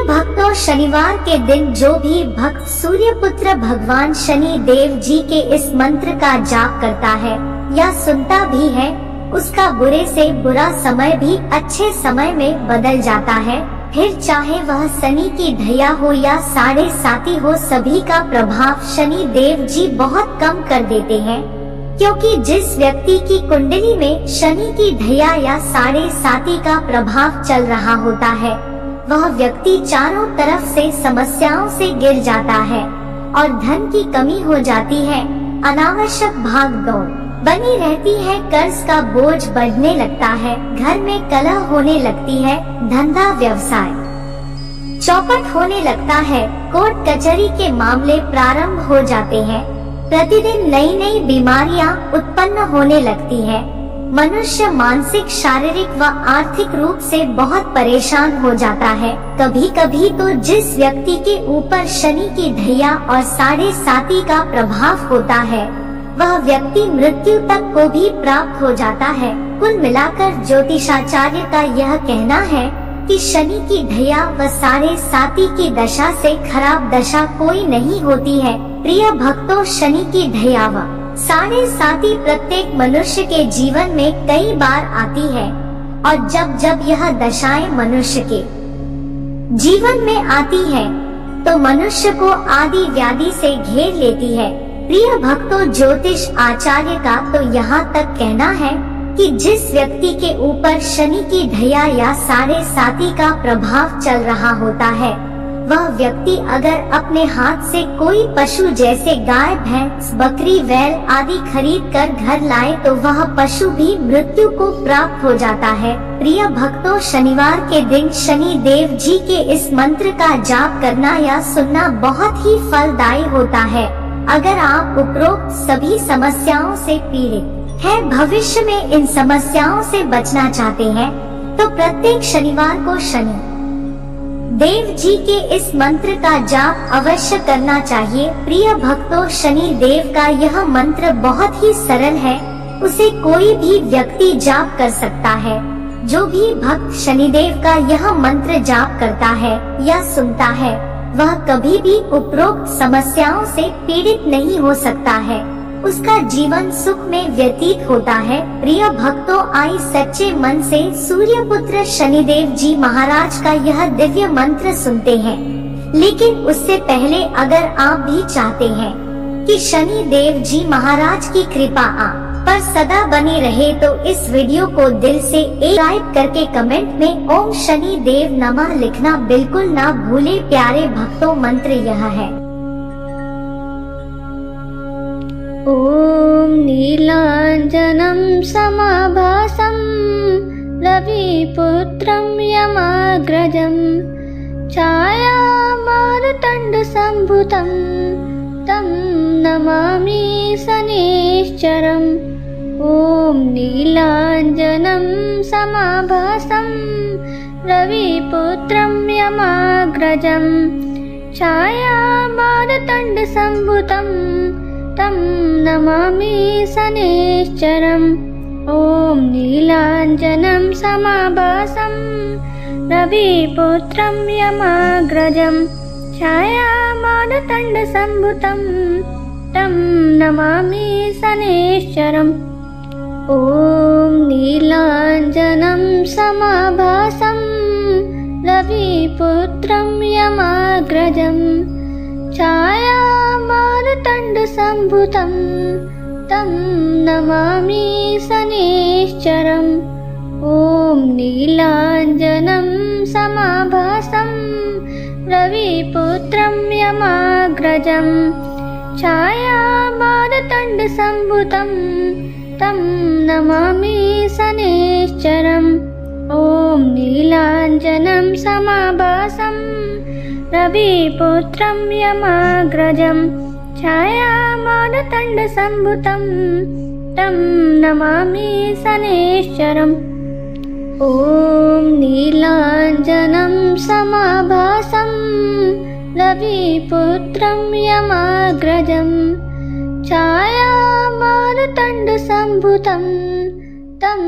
भक्तों, शनिवार के दिन जो भी भक्त सूर्यपुत्र भगवान शनि देव जी के इस मंत्र का जाप करता है या सुनता भी है, उसका बुरे से बुरा समय भी अच्छे समय में बदल जाता है। फिर चाहे वह शनि की ढैया हो या 7.5 हो, सभी का प्रभाव शनि देव जी बहुत कम कर देते हैं। क्योंकि जिस व्यक्ति की कुंडली में शनि की ढैया या 7.5 का प्रभाव चल रहा होता है, वह व्यक्ति चारों तरफ से समस्याओं से घिर जाता है और धन की कमी हो जाती है, अनावश्यक भाग दौड़ बनी रहती है, कर्ज का बोझ बढ़ने लगता है, घर में कलह होने लगती है, धंधा व्यवसाय चौपट होने लगता है, कोर्ट कचहरी के मामले प्रारंभ हो जाते हैं, प्रतिदिन नई नई बीमारियां उत्पन्न होने लगती है। मनुष्य मानसिक, शारीरिक व आर्थिक रूप से बहुत परेशान हो जाता है। कभी कभी तो जिस व्यक्ति के ऊपर शनि की ढैया और 7.5 का प्रभाव होता है, वह व्यक्ति मृत्यु तक को भी प्राप्त हो जाता है। कुल मिलाकर ज्योतिषाचार्य का यह कहना है कि शनि की ढैया व 7.5 की दशा से खराब दशा कोई नहीं होती है। प्रिय भक्तों, शनि की ढैया व 7.5 प्रत्येक मनुष्य के जीवन में कई बार आती है और जब जब यह दशाएं मनुष्य के जीवन में आती है तो मनुष्य को आदि व्याधि से घेर लेती है। प्रिय भक्तों, ज्योतिष आचार्य का तो यहाँ तक कहना है कि जिस व्यक्ति के ऊपर शनि की ढैया या 7.5 का प्रभाव चल रहा होता है, वह व्यक्ति अगर अपने हाथ से कोई पशु जैसे गाय, भैंस, बकरी, बैल आदि खरीद कर घर लाए तो वह पशु भी मृत्यु को प्राप्त हो जाता है। प्रिय भक्तों, शनिवार के दिन शनि देव जी के इस मंत्र का जाप करना या सुनना बहुत ही फलदायी होता है। अगर आप उपरोक्त सभी समस्याओं से पीड़ित हैं, भविष्य में इन समस्याओं से बचना चाहते हैं, तो प्रत्येक शनिवार को शनि देव जी के इस मंत्र का जाप अवश्य करना चाहिए। प्रिय भक्तों, शनि देव का यह मंत्र बहुत ही सरल है, उसे कोई भी व्यक्ति जाप कर सकता है। जो भी भक्त शनिदेव का यह मंत्र जाप करता है या सुनता है, वह कभी भी उपरोक्त समस्याओं से पीड़ित नहीं हो सकता है, उसका जीवन सुख में व्यतीत होता है। प्रिय भक्तों, आई सच्चे मन से सूर्यपुत्र शनिदेव जी महाराज का यह दिव्य मंत्र सुनते हैं। लेकिन उससे पहले अगर आप भी चाहते हैं कि शनि देव जी महाराज की कृपा आप पर सदा बनी रहे, तो इस वीडियो को दिल से लाइक करके कमेंट में ओम शनि देव नमः लिखना बिल्कुल ना भूले। प्यारे भक्तों, मंत्र यह है। ॐ नीलाञ्जनं समाभासं रविपुत्रं यमाग्रजं छायामारुतण्डसम्भुतं तं नमामि शनैश्चरम्। ॐ नीलाञ्जनं समाभासं रविपुत्रं यमाग्रजं छायामारुतण्डसम्भुतं तं नमामि शनैश्चरम्। ॐ नीलाञ्जनं समाभासं रविपुत्रं यमाग्रजं छायामारुतण्डसम्भुतं तं नमामि शनैश्चरम्। ॐ नीलाञ्जनं समाभासं रविपुत्रं यमाग्रजं छायामारुतण्डसम्भुतं तं नमामि शनैश्चरम्। ॐ नीलाञ्जनं समाभासं रविपुत्रं यमाग्रजं छायामारुतण्डसम्भुतं तं नमामि शनैश्चरम्। ॐ नीलाञ्जनं समाभासं रविपुत्रं यमाग्रजं छायामारुतण्डसम्भुतं तं नमामि शनैश्चरम्। ॐ नीलाञ्जनं समाभासं रविपुत्रं यमाग्रजं छायामारुतण्डसम्भुतं तं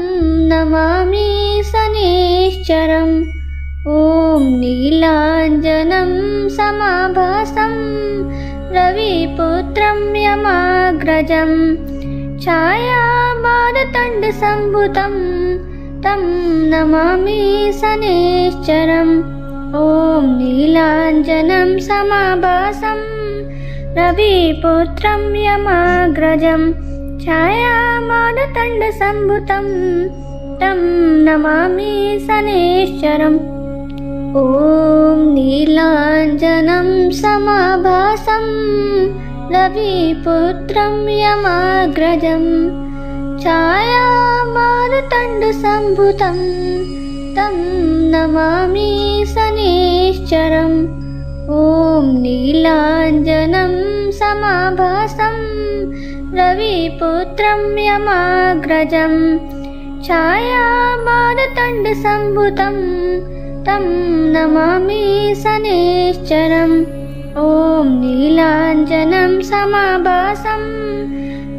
नमामि शनैश्चरम्। ॐ नीलाञ्जनं समाभासं रविपुत्रं यमाग्रजं छायामारुतण्डसम्भुतं तं नमामि शनैश्चरम् ॐ नीलाञ्जनं समाभासं रविपुत्रं यमाग्रजं छायामारुतण्डसम्भुतं तं नमामि शनैश्चरम् ॐ नीलाञ्जनं समाभासं रविपुत्रं यमाग्रजं छायामारुतण्डसम्भुतं तं नमामि शनैश्चरम् ॐ नीलाञ्जनं समाभासं रविपुत्रं यमाग्रजं छायामारुतण्डसम्भुतं तं नमामि शनैश्चरम् ॐ नीलाञ्जनं समाभासं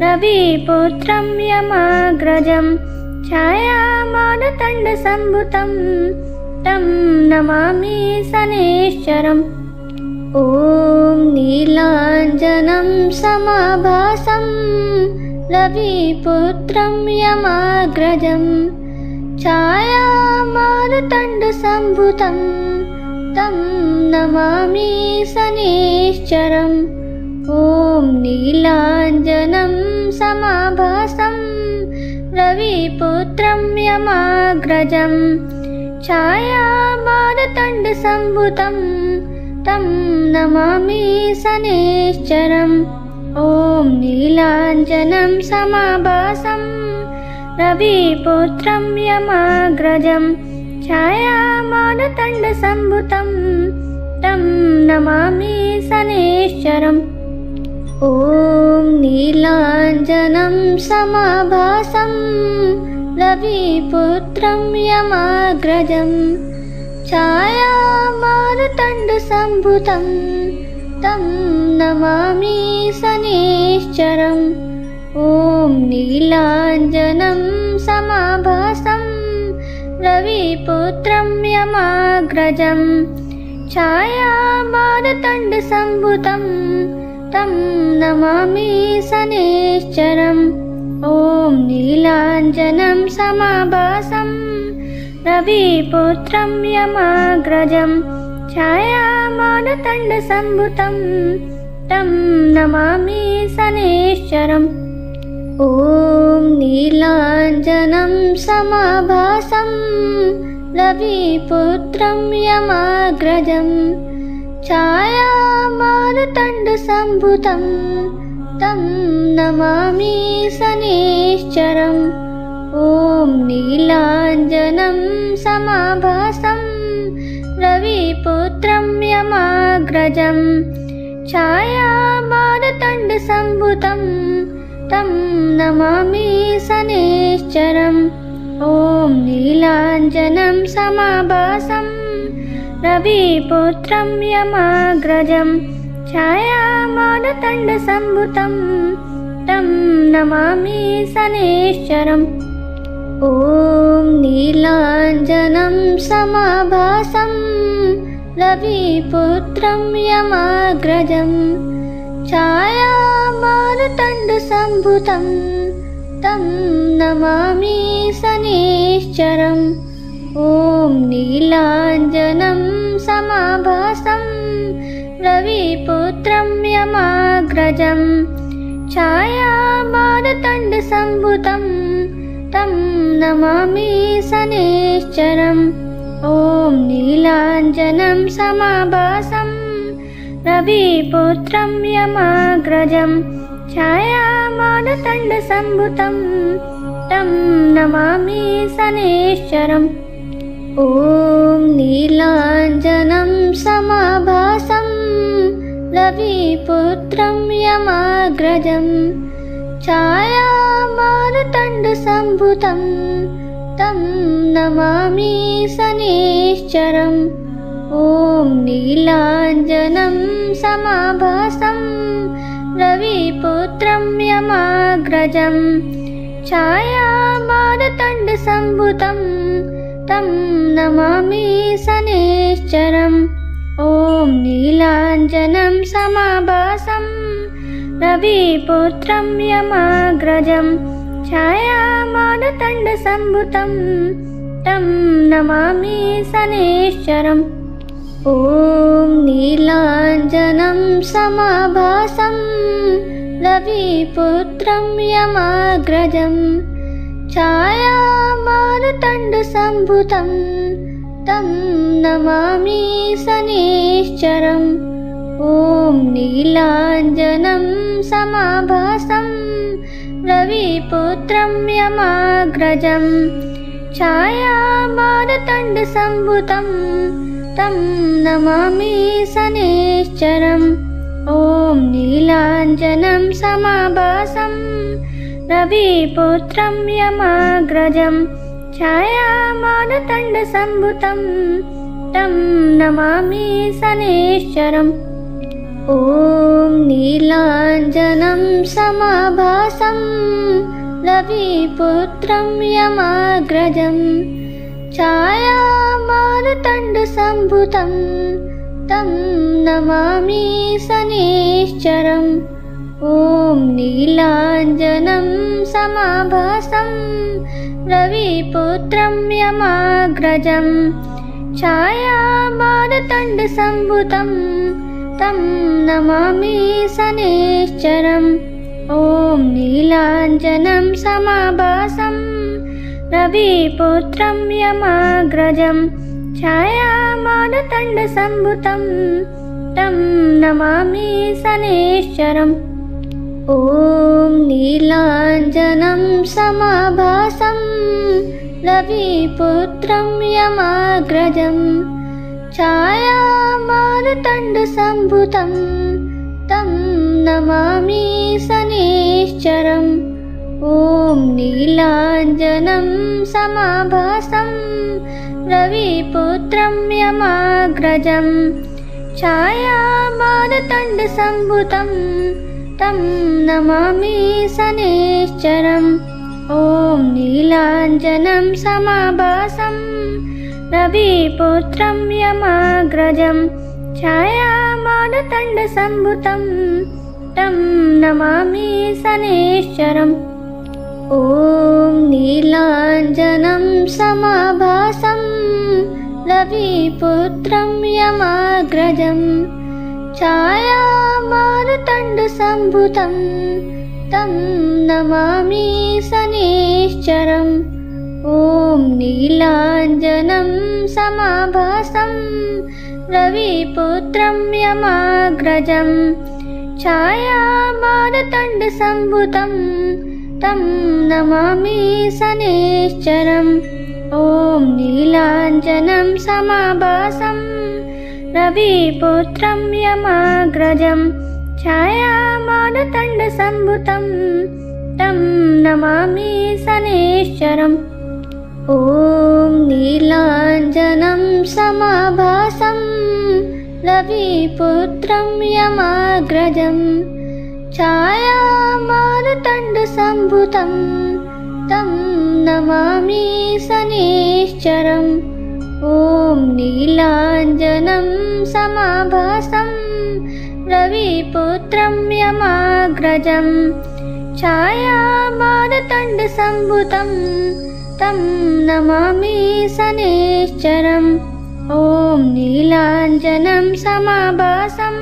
रविपुत्रं यमाग्रजं छायामारुतण्डसम्भुतं तं नमामि शनैश्चरम् ॐ नीलाञ्जनं समाभासं रविपुत्रं यमाग्रजं छायामारुतण्डसम्भुतं तं नमामि शनैश्चरम् ॐ नीलाञ्जनं समाभासं रविपुत्रं यमाग्रजं छायामारुतण्डसम्भुतं तं नमामि शनैश्चरम् ॐ नीलाञ्जनं समाभासं रविपुत्रं यमाग्रजं छायामारुतण्डसम्भुतं तं नमामि शनैश्चरम् ॐ नीलाञ्जनं समाभासं रविपुत्रं यमाग्रजं छायामारुतण्डसम्भुतं तं नमामि शनैश्चरम् ॐ नीलाञ्जनं समाभासं रविपुत्रं यमाग्रजं छायामारुतण्डसम्भुतं तं नमामि शनैश्चरम् ॐ नीलाञ्जनं समाभासं रविपुत्रं यमाग्रजं छायामारुतण्डसम्भुतं तं नमामि शनैश्चरम् ॐ नीलाञ्जनं समाभासं रविपुत्रं यमाग्रजं छायामारुतण्डसम्भुतं तं नमामि शनैश्चरम् ॐ नीलाञ्जनं समाभासं रविपुत्रं यमाग्रजं छायामारुतण्डसम्भुतं तं नमामि शनैश्चरम् ॐ नीलाञ्जनं समाभासं रविपुत्रं यमाग्रजं छायामारुतण्डसम्भुतं तं नमामि शनैश्चरम् ॐ नीलाञ्जनं समाभासं रविपुत्रं यमाग्रजं छायामारुतण्डसम्भुतं तं नमामि शनैश्चरम् ॐ नीलाञ्जनं समाभासं रविपुत्रं यमाग्रजं छायामारुतण्डसम्भुतं तं नमामि शनैश्चरम् ॐ नीलाञ्जनं समाभासं रविपुत्रं यमाग्रजं छायामारुतण्डसम्भुतं तं नमामि शनैश्चरम् ॐ नीलाञ्जनं समाभासं रविपुत्रं यमाग्रजं छायामारुतण्डसम्भुतं तं नमामि शनैश्चरम् ॐ नीलाञ्जनं समाभासं रविपुत्रं यमाग्रजं छायामारुतण्डसम्भुतं तं नमामि शनैश्चरम्। ॐ नीलाञ्जनं समाभासं रविपुत्रं यमाग्रजं छायामारुतण्डसम्भुतं तं नमामि शनैश्चरम्। ॐ नीलाञ्जनं समाभासं रविपुत्रं यमाग्रजं छायामारुतण्डसम्भुतं तं नमामि शनैश्चरम्। ॐ नीलाञ्जनं समाभासं रविपुत्रं यमाग्रजं छायामारुतण्डसम्भुतं तं नमामि शनैश्चरम्। ॐ नीलाञ्जनं समाभासं रविपुत्रं यमाग्रजं छायामारुतण्डसम्भुतं तं नमामि शनैश्चरम्। ॐ नीलाञ्जनं समाभासं रविपुत्रं यमाग्रजं छायामारुतण्डसम्भुतं तं नमामि शनैश्चरम्। ॐ नीलाञ्जनं समाभासं रविपुत्रं यमाग्रजं छायामारुतण्डसम्भुतं तं नमामि शनैश्चरम्। ॐ नीलाञ्जनं समाभासं रविपुत्रं यमाग्रजं छायामारुतण्डसम्भुतं तं नमामि शनैश्चरम्। ॐ नीलाञ्जनं समाभासं रविपुत्रं यमाग्रजं छायामारुतण्डसम्भुतं तं नमामि शनैश्चरम्। ॐ नीलाञ्जनं समाभासं रविपुत्रं यमाग्रजं छायामारुतण्डसम्भुतं तं नमामि शनैश्चरम्। ॐ नीलाञ्जनं समाभासं रविपुत्रं यमाग्रजं छायामारुतण्डसम्भुतं तं नमामि शनैश्चरम्। ॐ नीलाञ्जनं समाभासं रविपुत्रं यमाग्रजं छायामारुतण्डसम्भुतं तं नमामि शनैश्चरम्। ॐ नीलाञ्जनं समाभासं रविपुत्रं यमाग्रजं छायामारुतण्डसम्भुतं तं नमामि शनैश्चरम्। ॐ नीलाञ्जनं समाभासं रविपुत्रं यमाग्रजं छायामारुतण्डसम्भुतं तं नमामि शनैश्चरम्। ॐ नीलाञ्जनं समाभासं रविपुत्रं यमाग्रजं छायामारुतण्डसम्भुतं तं नमामि शनैश्चरम्। ॐ नीलाञ्जनं समाभासं रविपुत्रं यमाग्रजं छायामारुतण्डसम्भुतं तं नमामि शनैश्चरम्। ॐ नीलाञ्जनं समाभासं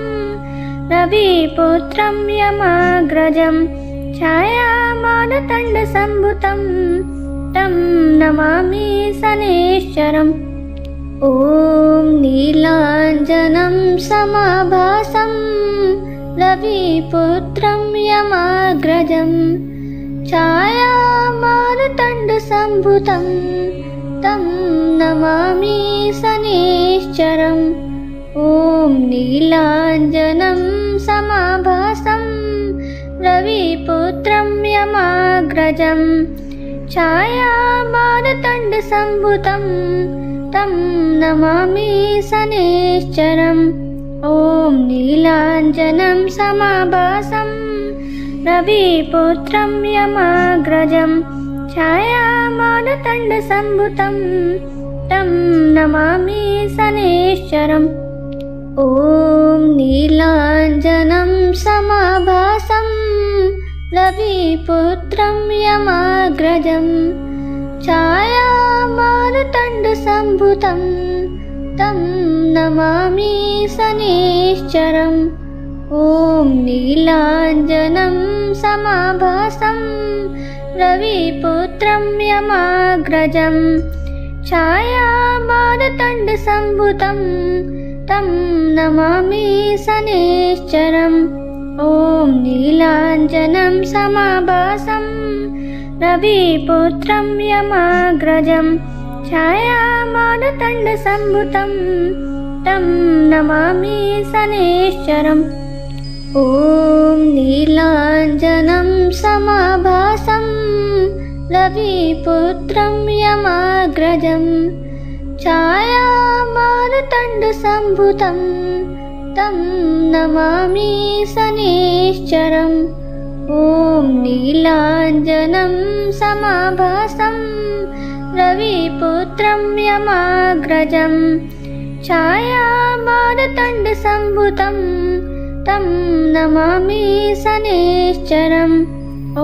रविपुत्रं यमाग्रजं छायामारुतण्डसम्भुतं तं नमामि शनैश्चरम्। ॐ नीलाञ्जनं समाभासं रविपुत्रं यमाग्रजं छायामारुतण्डसम्भुतं तं नमामि शनैश्चरम्। ॐ नीलाञ्जनं समाभासं रविपुत्रं यमाग्रजं छायामारुतण्डसम्भुतं तं नमामि शनैश्चरम्। ॐ नीलाञ्जनं समाभासं रविपुत्रं यमाग्रजं छायामारुतण्डसम्भुतं तं नमामि शनैश्चरम्। ॐ नीलाञ्जनं समाभासं रविपुत्रं यमाग्रजं छायामारुतण्डसम्भुतं तं नमामि शनैश्चरम्। ॐ नीलाञ्जनं समाभासं रविपुत्रं यमाग्रजं छायामारुतण्डसम्भुतं तं नमामि शनैश्चरम्। ॐ नीलाञ्जनं समाभासं रविपुत्रं यमाग्रजं छायामारुतण्डसम्भुतं तं नमामि शनैश्चरम्। ॐ नीलाञ्जनं समाभासं रविपुत्रं यमाग्रजं छायामारुतण्डसम्भुतं तं नमामि शनैश्चरम्। ॐ नीलाञ्जनं समाभासं रविपुत्रं यमाग्रजं छायामारुतण्डसम्भुतं तं नमामि शनैश्चरम्। ॐ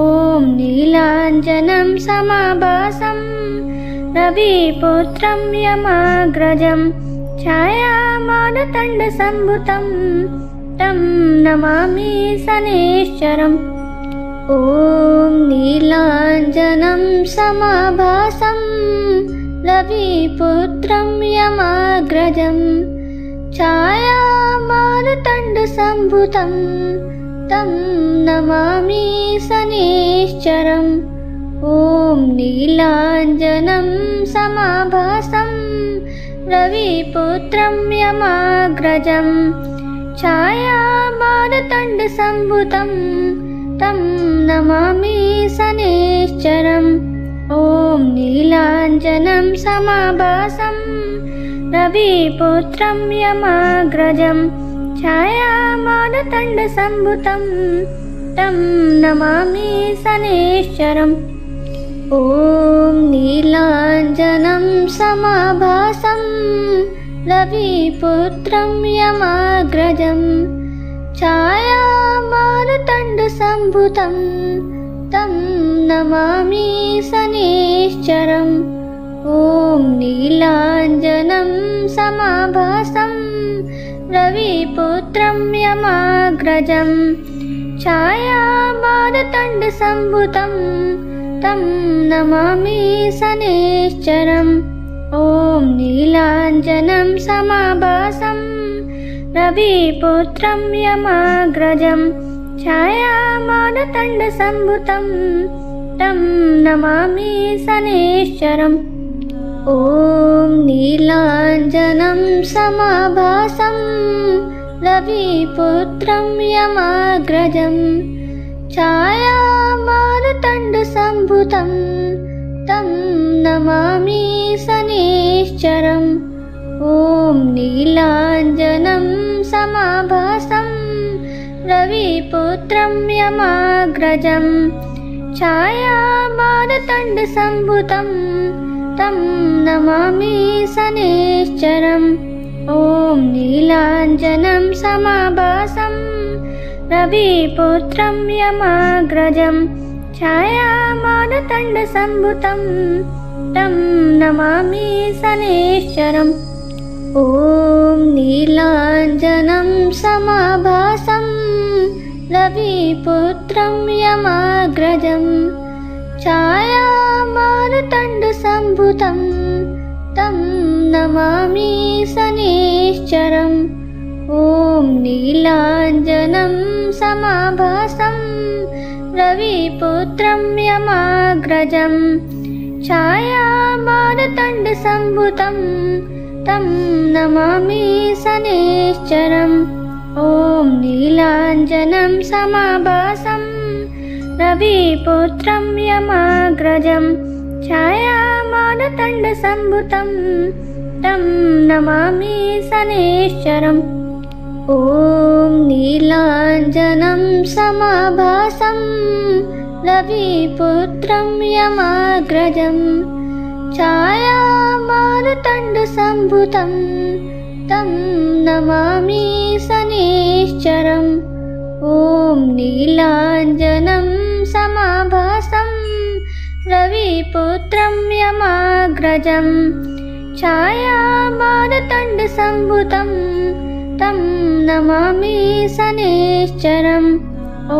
नीलाञ्जनं समाभासं रविपुत्रं यमाग्रजं छायामारुतण्डसम्भुतं तं नमामि शनैश्चरम्। ॐ नीलाञ्जनं समाभासं रविपुत्रं यमाग्रजं छायामारुतण्डसम्भुतं तं नमामि शनैश्चरम्। ॐ नीलाञ्जनं समाभासं रविपुत्रं यमाग्रजं छायामारुतण्डसम्भुतं तं नमामि शनैश्चरम्। ॐ नीलाञ्जनं समाभासं रविपुत्रं यमाग्रजं छायामारुतण्डसम्भुतं तं नमामि शनैश्चरम्। ॐ नीलाञ्जनं समाभासं रविपुत्रं यमाग्रजं छायामारुतण्डसम्भुतं तं नमामि शनैश्चरम्। ॐ नीलाञ्जनं समाभासं रविपुत्रं यमाग्रजं छायामारुतण्डसम्भुतं तं नमामि शनैश्चरम्। ॐ नीलाञ्जनं समाभासं रविपुत्रं यमाग्रजं छायामारुतण्डसम्भुतं तं नमामि शनैश्चरम्। ॐ नीलाञ्जनं समाभासं रविपुत्रं यमाग्रजं छायामारुतण्डसम्भुतं तं नमामि शनैश्चरम्। ॐ नीलाञ्जनं समाभासं रविपुत्रं यमाग्रजं छायामारुतण्डसम्भुतं तं नमामि शनैश्चरम्। ॐ नीलाञ्जनं समाभासं रविपुत्रं यमाग्रजं छायामारुतण्डसम्भुतं तं नमामि शनैश्चरम्। ॐ नीलाञ्जनं समाभासं रविपुत्रं यमाग्रजं छायामारुतण्डसम्भुतं तं नमामि शनैश्चरम्। ॐ नीलाञ्जनं समाभासं रविपुत्रं यमाग्रजं छायामारुतण्डसम्भुतं तं नमामि शनैश्चरम्। ॐ नीलाञ्जनं समाभासं रविपुत्रं यमाग्रजं छायामारुतण्डसम्भुतं तं नमामि शनैश्चरम्। ॐ नीलाञ्जनं समाभासं रविपुत्रं यमाग्रजं छायामारुतण्डसम्भुतं मारुतण्डसम्भुतं तं नमामि शनैश्चरम्। ॐ नीलाञ्जनं समाभासं रविपुत्रं यमाग्रजं छायामारुतण्डसम्भुतं तं नमामि शनैश्चरम्। ॐ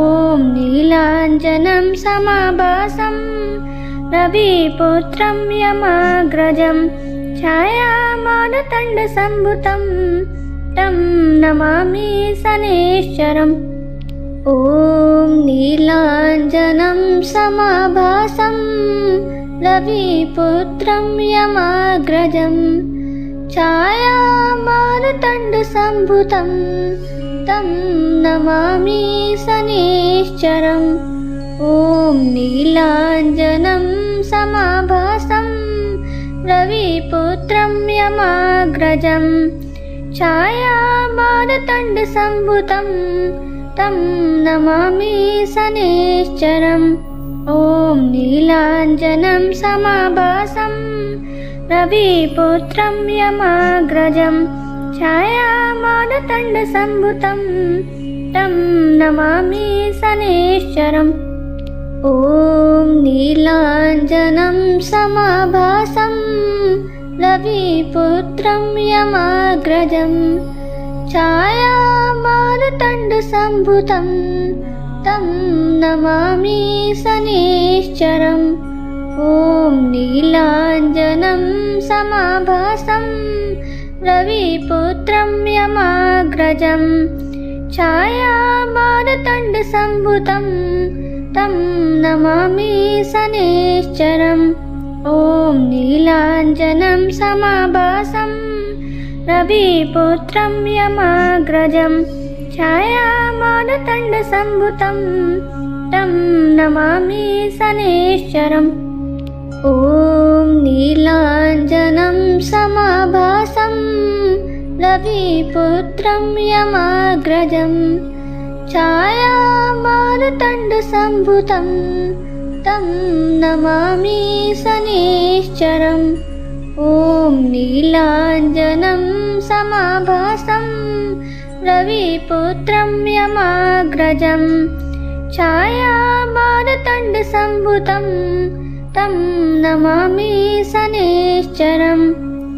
नीलाञ्जनं समाभासं रविपुत्रं यमाग्रजं छायामारुतण्डसम्भुतं तं नमामि शनैश्चरम्। ॐ नीलाञ्जनं समाभासं रविपुत्रं यमाग्रजं छायामारुतण्डसम्भुतं तं नमामि शनैश्चरम्। ॐ नीलाञ्जनं समाभासं रविपुत्रं यमाग्रजं छायामारुतण्डसम्भुतं तं नमामि शनैश्चरम्। ॐ नीलाञ्जनं समाभासं रविपुत्रं यमाग्रजं छायामारुतण्डसम्भुतं तं नमामि शनैश्चरम्। ॐ नीलाञ्जनं समाभासं रविपुत्रं यमाग्रजं छायामारुतण्डसम्भुतं तं नमामि शनैश्चरम्। ॐ नीलाञ्जनं समाभासं रविपुत्रं यमाग्रजं छायामारुतण्डसम्भुतं तं नमामि शनैश्चरम्। ॐ नीलाञ्जनं समाभासं रविपुत्रं यमाग्रजं छायामारुतण्डसम्भुतं तं नमामि शनैश्चरम्। ॐ नीलाञ्जनं समाभासं रविपुत्रं यमाग्रजं छायामारुतण्डसम्भुतं तं नमामि शनैश्चरम्। ॐ नीलाञ्जनं समाभासं रविपुत्रं यमाग्रजं छायामारुतण्डसम्भुतं तं नमामि शनैश्चरम्।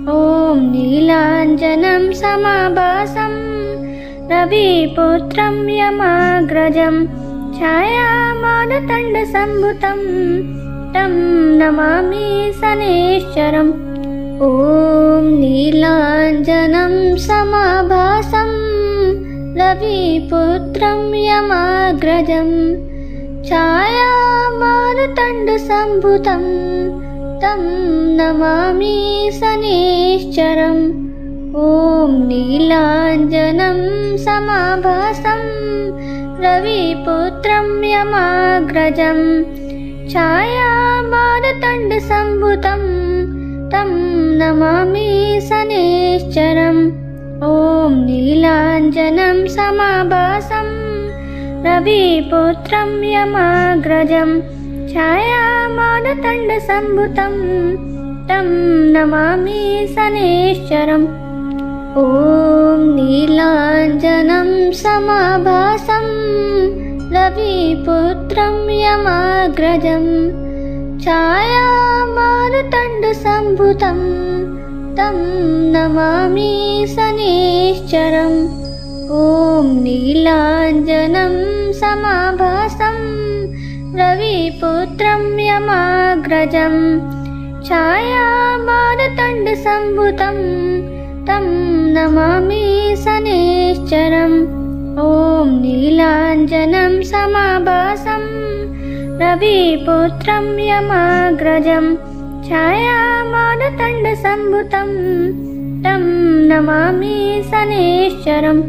ॐ नीलाञ्जनं समाभासं रविपुत्रं यमाग्रजं छायामारुतण्डसम्भुतं तं नमामि शनैश्चरम्। ॐ नीलाञ्जनं समाभासं रविपुत्रं यमाग्रजं छायामारुतण्डसम्भुतं तं नमामि शनैश्चरम्। ॐ नीलाञ्जनं समाभासं रविपुत्रं यमाग्रजं छायामारुतण्डसम्भुतं तं नमामि शनैश्चरम्। ॐ नीलाञ्जनं समाभासं रविपुत्रं यमाग्रजं छायामारुतण्डसम्भुतं तं नमामि शनैश्चरम्। ॐ नीलाञ्जनं समाभासं रविपुत्रं यमाग्रजं छायामारुतण्डसम्भुतं तं नमामि शनैश्चरम्। ॐ नीलाञ्जनं समाभासं रविपुत्रं यमाग्रजं छायामारुतण्डसम्भुतं तं नमामि शनैश्चरम्। ॐ नीलाञ्जनं समाभासं रविपुत्रं यमाग्रजं छायामारुतण्डसम्भुतं तं नमामि शनैश्चरम्।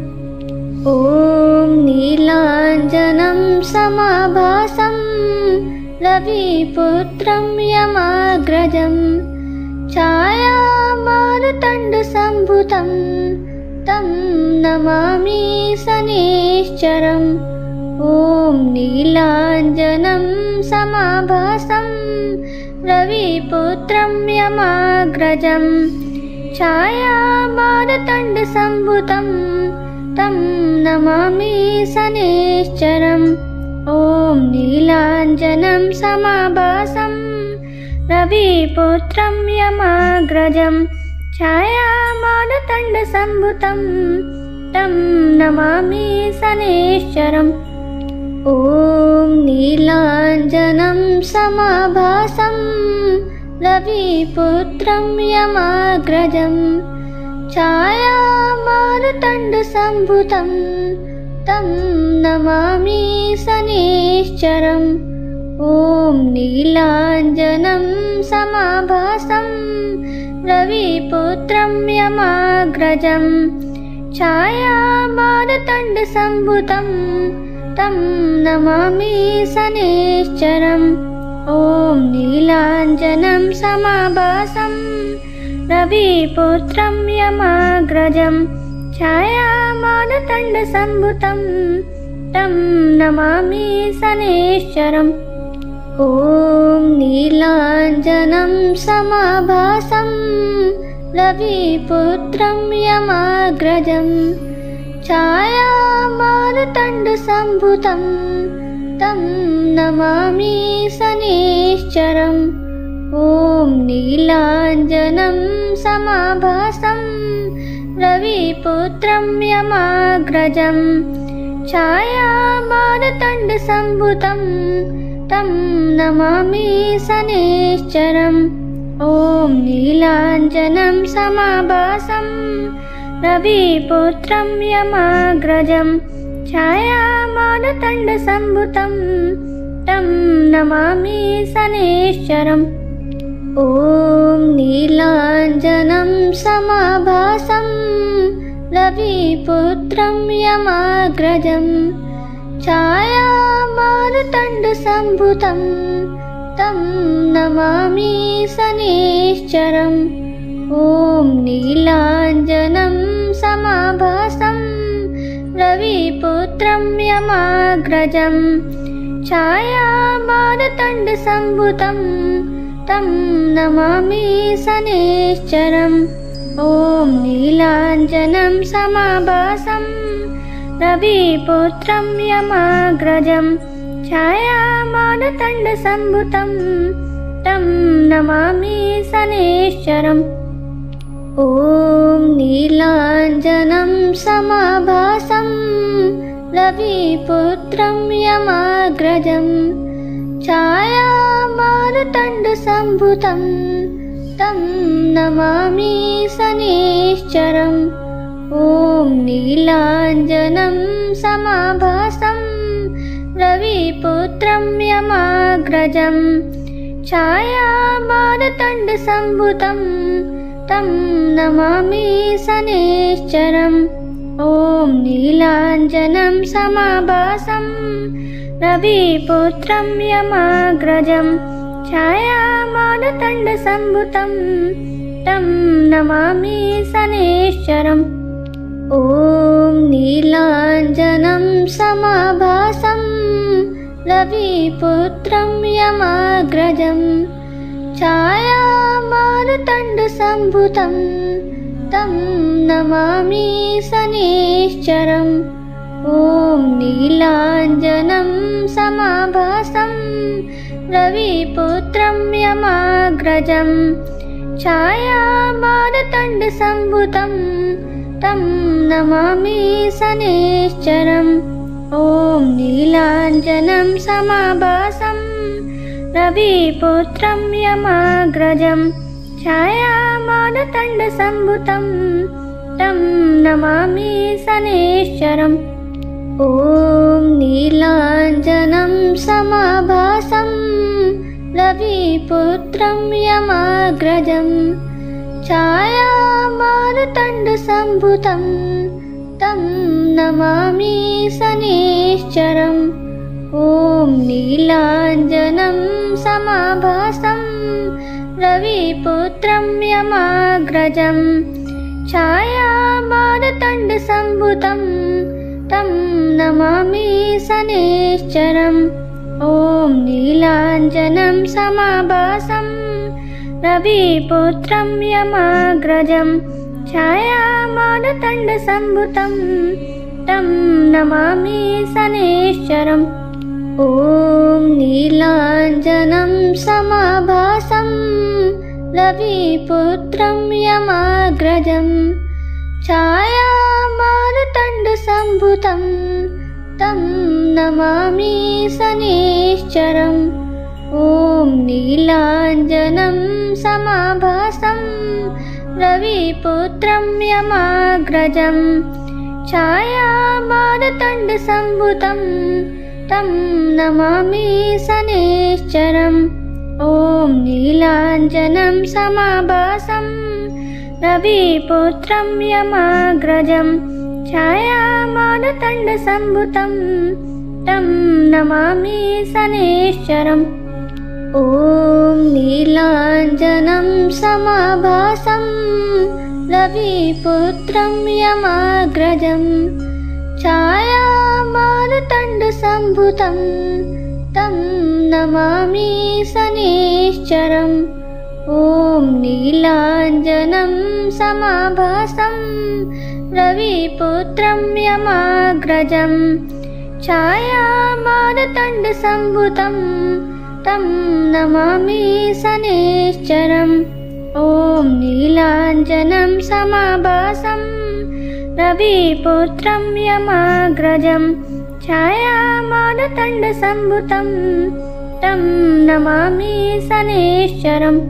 ॐ नीलाञ्जनं समाभासं रविपुत्रं यमाग्रजं छायामारुतण्डसम्भुतं तं नमामि शनैश्चरम्। ॐ नीलाञ्जनं समाभासं रविपुत्रं यमाग्रजं छायामारुतण्डसम्भुतं तं नमामि शनैश्चरम्। ॐ नीलाञ्जनं समाभासं रविपुत्रं यमाग्रजं छायामारुतण्डसम्भुतं तं नमामि शनैश्चरम्। ॐ नीलाञ्जनं समाभासं रविपुत्रं यमाग्रजं छायामारुतण्डसम्भुतं तं नमामि शनैश्चरम्। ॐ नीलाञ्जनं समाभासं रविपुत्रं यमाग्रजं छायामारुतण्डसम्भुतं तं नमामि शनैश्चरम्। ॐ नीलाञ्जनं समाभासं रविपुत्रं यमाग्रजं छायामारुतण्डसम्भुतं तं नमामि शनैश्चरम्। ॐ नीलाञ्जनं समाभासं रविपुत्रं यमाग्रजं छायामारुतण्डसम्भुतं तं नमामि शनैश्चरम्। ॐ नीलाञ्जनं समाभासं रविपुत्रं यमाग्रजं छायामारुतण्डसम्भुतं तं नमामि शनैश्चरम्। ॐ नीलाञ्जनं समाभासं रविपुत्रं यमाग्रजं छायामारुतण्डसम्भुतं तं नमामि शनैश्चरम्। ॐ नीलाञ्जनं समाभासं रविपुत्रं यमाग्रजं छायामारुतण्डसम्भुतं तं नमामि शनैश्चरम्। ॐ नीलाञ्जनं समाभासं रविपुत्रं यमाग्रजं छायामारुतण्डसम्भुतं तं नमामि शनैश्चरम्। ॐ नीलाञ्जनं समाभासं रविपुत्रं यमाग्रजं छायामारुतण्डसम्भुतं तं नमामि शनैश्चरम्। ॐ नीलाञ्जनं समाभासं रविपुत्रं यमाग्रजं छायामारुतण्डसम्भुतं तं नमामि शनैश्चरम्। ॐ नीलाञ्जनं समाभासं रविपुत्रं यमाग्रजं छायामारुतण्डसम्भुतं तं नमामि शनैश्चरम्। ॐ नीलाञ्जनं समाभासं रविपुत्रं यमाग्रजं छायामारुतण्डसम्भुतं तं नमामि शनैश्चरम्। ॐ नीलाञ्जनं समाभासं रविपुत्रं यमाग्रजं छायामारुतण्डसम्भुतं तं नमामि शनैश्चरम्। ॐ नीलाञ्जनं समाभासं रविपुत्रं यमाग्रजं छायामारुतण्डसम्भुतं तं नमामि शनैश्चरम्। ॐ नीलाञ्जनं समाभासं रविपुत्रं यमाग्रजं छायामारुतण्डसम्भुतं तं नमामि शनैश्चरम्। ॐ नीलाञ्जनं समाभासं रविपुत्रं यमाग्रजं छायामारुतण्डसम्भुतं तं नमामि शनैश्चरम्। ॐ नीलाञ्जनं समाभासं रविपुत्रं यमाग्रजं छायामारुतण्डसम्भुतं तं नमामि शनैश्चरम्। ॐ नीलाञ्जनं समाभासं रविपुत्रं यमाग्रजं छायामारुतण्डसम्भुतं तं नमामि शनैश्चरम्। ॐ नीलाञ्जनं समाभासं रविपुत्रं यमाग्रजं छायामारुतण्डसम्भुतं तं नमामि शनैश्चरम्। ॐ नीलाञ्जनं समाभासं रविपुत्रं यमाग्रजं छायामारुतण्डसम्भुतं तं नमामि शनैश्चरम्। ॐ नीलाञ्जनं समाभासं रविपुत्रं यमाग्रजं छायामारुतण्डसम्भुतं तं नमामि शनैश्चरम्। ॐ नीलाञ्जनं समाभासं रविपुत्रं यमाग्रजं छायामारुतण्डसम्भुतं तं नमामि शनैश्चरम्। ॐ नीलाञ्जनं समाभासं रविपुत्रं यमाग्रजं छायामारुतण्डसम्भुतं तं नमामि शनैश्चरम्। ॐ नीलाञ्जनं समाभासं रविपुत्रं यमाग्रजं छायामारुतण्डसम्भुतं तं नमामि शनैश्चरम्।